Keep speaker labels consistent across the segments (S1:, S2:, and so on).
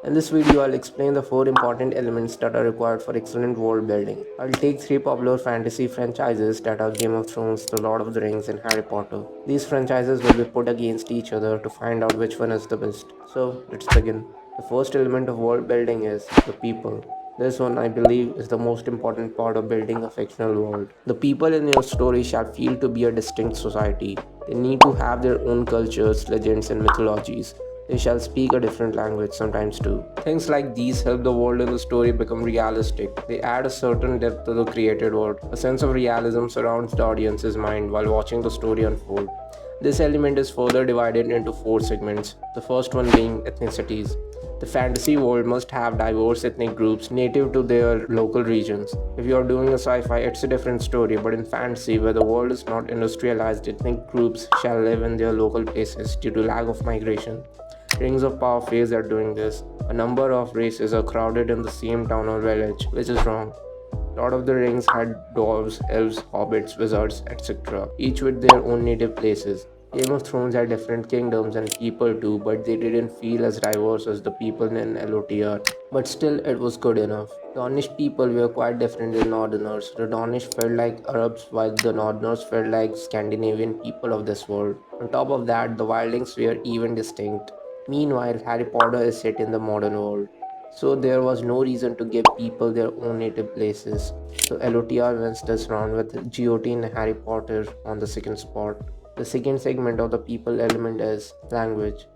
S1: In this video, I'll explain the 4 important elements that are required for excellent world building. I'll take 3 popular fantasy franchises that are Game of Thrones, The Lord of the Rings, and Harry Potter. These franchises will be put against each other to find out which one is the best. So, let's begin. The first element of world building is the people. This one, I believe, is the most important part of building a fictional world. The people in your story shall feel to be a distinct society. They need to have their own cultures, legends, and mythologies. They shall speak a different language sometimes too. Things like these help the world in the story become realistic. They add a certain depth to the created world. A sense of realism surrounds the audience's mind while watching the story unfold. This element is further divided into 4 segments, the first one being ethnicities. The fantasy world must have diverse ethnic groups native to their local regions. If you are doing a sci-fi, it's a different story, but in fantasy, where the world is not industrialized, ethnic groups shall live in their local places due to lack of migration. Rings of Power fails at doing this. A number of races are crowded in the same town or village, which is wrong. Lord of the Rings had dwarves, elves, hobbits, wizards, etc., each with their own native places. Game of Thrones had different kingdoms and people too, but they didn't feel as diverse as the people in LOTR. But still, it was good enough. Danish people were quite different than Northerners. The Danish felt like Arabs, while the Northerners felt like Scandinavian people of this world. On top of that, the wildlings were even distinct. Meanwhile, Harry Potter is set in the modern world. So there was no reason to give people their own native places. So LOTR wins this round with GOT and Harry Potter on the second spot. The second segment of the people element is language.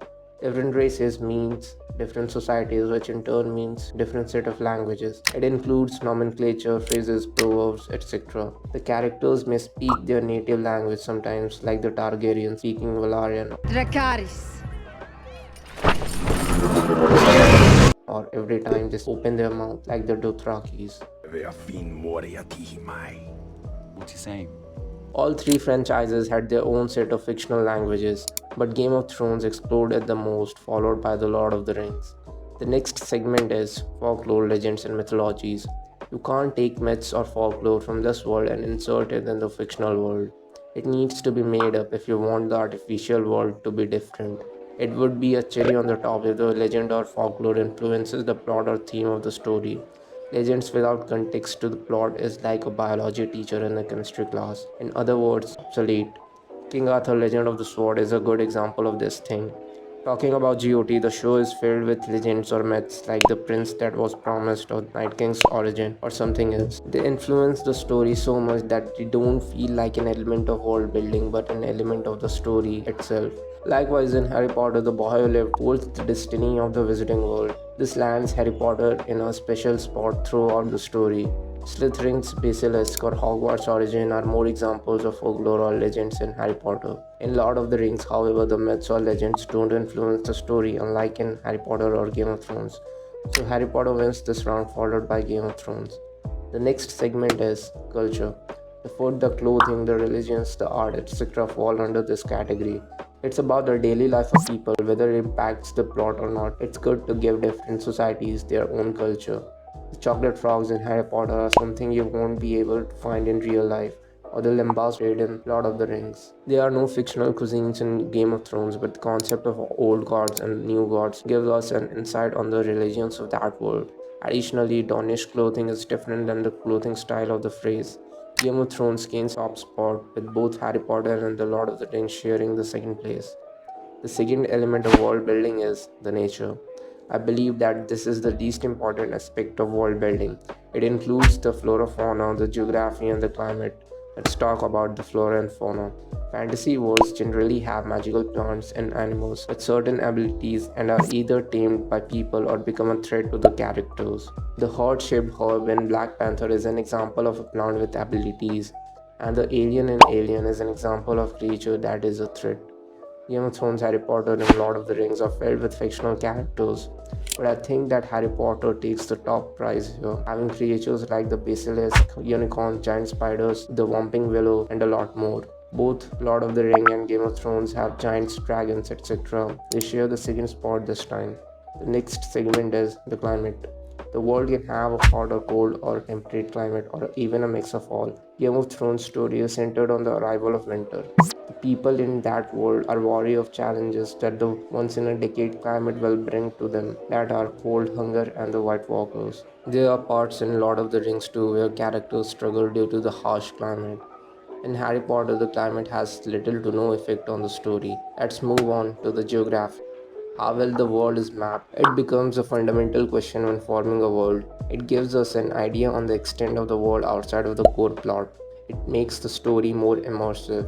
S1: Different races means different societies, which in turn means different set of languages. It includes nomenclature, phrases, proverbs, etc. The characters may speak their native language sometimes, like the Targaryen speaking Valarian,
S2: Dracarys.
S1: or every time they open their mouth, like the Dothrakis.
S3: What's he saying?
S1: All 3 franchises had their own set of fictional languages, but Game of Thrones explored it the most, followed by The Lord of the Rings. The next segment is folklore, legends, and mythologies. You can't take myths or folklore from this world and insert it in the fictional world. It needs to be made up if you want the artificial world to be different. It would be a cherry on the top if the legend or folklore influences the plot or theme of the story. Legends without context to the plot is like a biology teacher in a chemistry class. In other words, obsolete. King Arthur Legend of the Sword is a good example of this thing. Talking about GOT, the show is filled with legends or myths like the prince that was promised or Night King's origin or something else. They influence the story so much that they don't feel like an element of world building but an element of the story itself. Likewise, in Harry Potter, the boy who lived holds the destiny of the Wizarding World. This lands Harry Potter in a special spot throughout the story. Slytherin's basilisk or Hogwarts origin are more examples of folklore or legends in Harry Potter. In Lord of the Rings, however, the myths or legends don't influence the story, unlike in Harry Potter or Game of Thrones. So Harry Potter wins this round, followed by Game of Thrones. The next segment is culture. The food, the clothing, the religions, the art, etc. fall under this category. It's about the daily life of people, whether it impacts the plot or not. It's good to give different societies their own culture. The chocolate frogs in Harry Potter are something you won't be able to find in real life, or the limbas trade in Lord of the Rings. There are no fictional cuisines in Game of Thrones, but the concept of old gods and new gods gives us an insight on the religions of that world. Additionally, Danish clothing is different than the clothing style of the phrase. Game of Thrones gains top spot, with both Harry Potter and The Lord of the Rings sharing the second place. The second element of world building is the nature. I believe that this is the least important aspect of world building. It includes the flora, fauna, the geography, and the climate. Let's talk about the flora and fauna. Fantasy worlds generally have magical plants and animals with certain abilities and are either tamed by people or become a threat to the characters. The heart-shaped herb in Black Panther is an example of a plant with abilities, and the alien in Alien is an example of creature that is a threat. Game of Thrones, Harry Potter, and Lord of the Rings are filled with fictional characters, but I think that Harry Potter takes the top prize here, having creatures like the basilisk, unicorn, giant spiders, the whomping willow, and a lot more. Both Lord of the Ring and Game of Thrones have giants, dragons, etc. They share the second spot this time. The next segment is the climate. The world can have a hot or cold or temperate climate or even a mix of all. Game of Thrones story is centered on the arrival of winter. The People in that world are wary of challenges that the once in a decade climate will bring to them, that are cold, hunger, and the White Walkers. There are parts in Lord of the Rings too where characters struggle due to the harsh climate. In Harry Potter, the climate has little to no effect on the story. Let's move on to the geography. How well the world is mapped. It becomes a fundamental question when forming a world. It gives us an idea on the extent of the world outside of the core plot. It makes the story more immersive.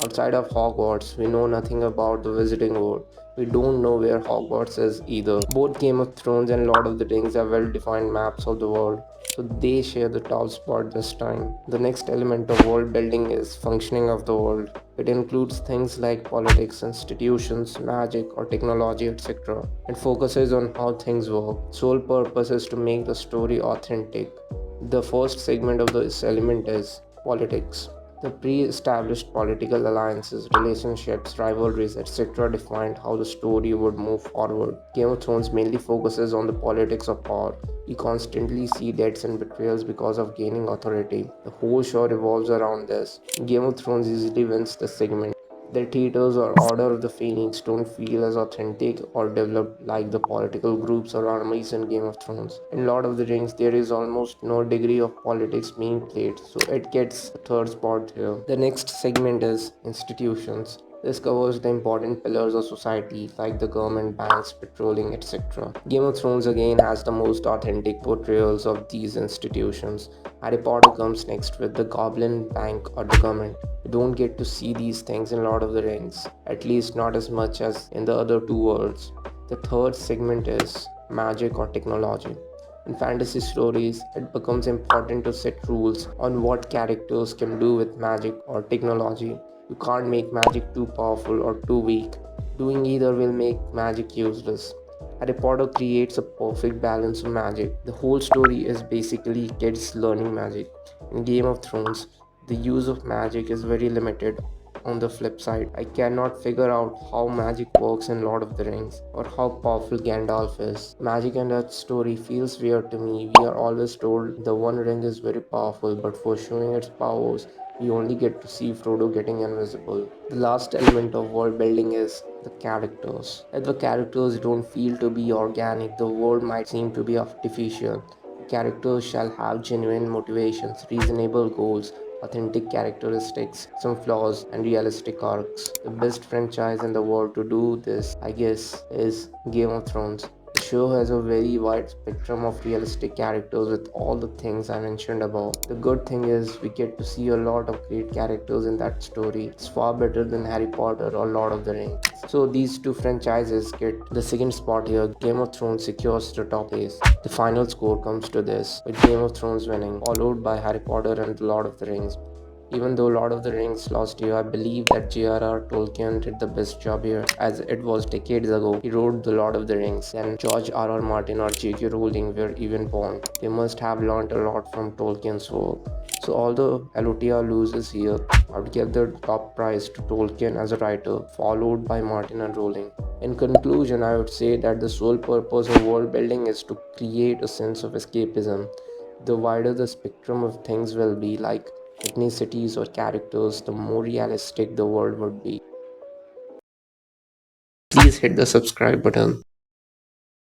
S1: Outside of Hogwarts, we know nothing about the Visiting World. We don't know where Hogwarts is either. Both Game of Thrones and Lord of the Rings have well defined maps of the world, so they share the top spot this time. The next element of world building is functioning of the world. It includes things like politics, institutions, magic, or technology, etc. It focuses on how things work. Sole purpose is to make the story authentic. The first segment of this element is politics. The pre established political alliances, relationships, rivalries, etc. defined how the story would move forward. Game of Thrones mainly focuses on the politics of power. We constantly see deaths and betrayals because of gaining authority. The whole show revolves around this. Game of Thrones easily wins this segment. The theaters or Order of the Phoenix don't feel as authentic or developed like the political groups or armies in Game of Thrones. In Lord of the Rings, there is almost no degree of politics being played, so it gets a third spot here. The next segment is institutions. This covers the important pillars of society like the government, banks, patrolling, etc. Game of Thrones again has the most authentic portrayals of these institutions. Harry Potter comes next with the Goblin Bank or the government. You don't get to see these things in Lord of the Rings, at least not as much as in the other two worlds. The third segment is magic or technology. In fantasy stories, it becomes important to set rules on what characters can do with magic or technology. You can't make magic too powerful or too weak. Doing either will make magic useless. Harry Potter creates a perfect balance of magic. The whole story is basically kids learning magic. In Game of Thrones, the use of magic is very limited. On the flip side, I cannot figure out how magic works in Lord of the Rings or how powerful Gandalf is. Magic in that story feels weird to me. We are always told the One Ring is very powerful, but for showing its powers, we only get to see Frodo getting invisible. The last element of world building is the characters. If the characters don't feel to be organic, the world might seem to be artificial. Characters shall have genuine motivations, reasonable goals, authentic characteristics, some flaws, and realistic arcs. The best franchise in the world to do this, I guess, is Game of Thrones. The show has a very wide spectrum of realistic characters with all the things I mentioned above. The good thing is we get to see a lot of great characters in that story. It's far better than Harry Potter or Lord of the Rings. So these two franchises get the second spot here. Game of Thrones secures the top place. The final score comes to this, with Game of Thrones winning, followed by Harry Potter and The Lord of the Rings. Even though Lord of the Rings lost here, I believe that J.R.R. Tolkien did the best job here, as it was decades ago. He wrote The Lord of the Rings, and George R.R. Martin or J.K. Rowling were even born. They must have learned a lot from Tolkien's work. So although LOTR loses here, I would give the top prize to Tolkien as a writer, followed by Martin and Rowling. In conclusion, I would say that the sole purpose of world building is to create a sense of escapism. The wider the spectrum of things will be, like ethnicities or characters, the more realistic the world would be. Please hit the subscribe button.